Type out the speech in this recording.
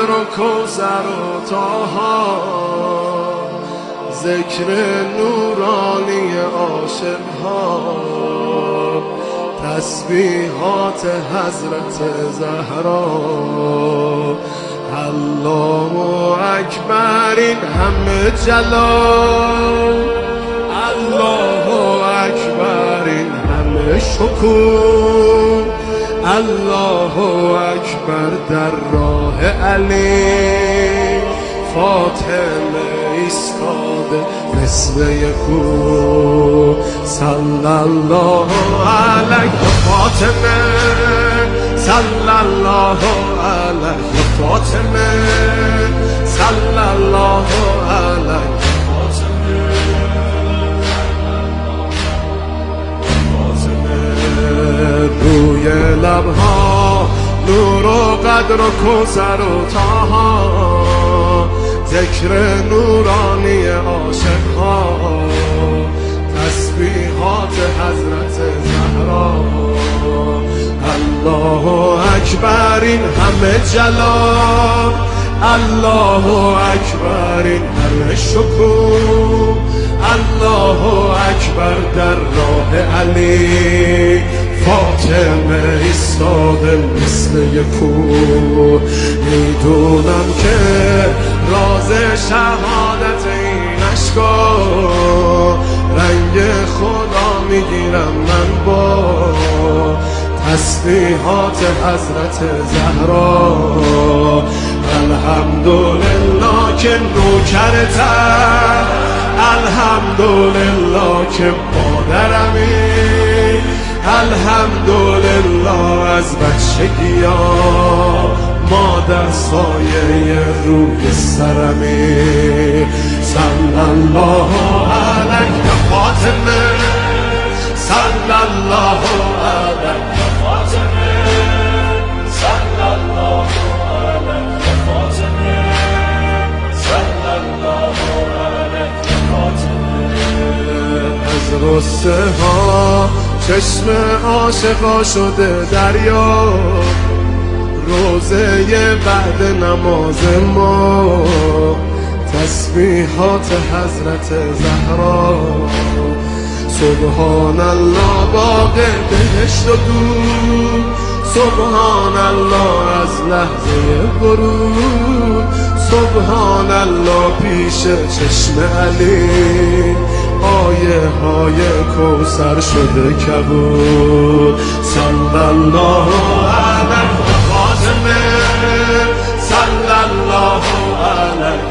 قدر و کوثر و طاها، ذکر نورانی عاشقها، تسبیحات حضرت زهرا. الله اکبر این همه جلال، الله اکبر این همه شکوه، الله اکبر در راه علی، فاطمه ایستاده مثل یک کوه. صلی الله علیه فاطمه، صلی الله علیه فاطمه، صلی الله علیه روی لبها نور و قدر و کوثر و طاها، ذکر نورانی عاشقها، تسبیحات حضرت زهرا. الله اکبر این همه جلال، الله اکبر این همه شکوه، الله اکبر در راه علی، فاطمه ایستاده مثل یک کوه. میدونم که راز شهادت این اشکا، رنگ خدا میگیرم من با تسبیحات حضرت زهرا. الحمدلله که نوکرتم، الحمدلله که مادرمی، الحمدلله از بچگیا مادر سایه روی سرمی. صلی الله علیه فاطمه، صلی الله علیه فاطمه، صلی الله علیه فاطمه، صلی الله علیه فاطمه. از رسته ها چشم عاشقا شده دریا، روزه بعد نماز ما، تسبیحات حضرت زهرا. سبحان الله باغ بهشت و دور، سبحان الله از لحظه ورود، سبحان الله پیش چشم علی، آیه های کوثر شده کبود. صلی الله علیه فاطمه، صلی الله علیه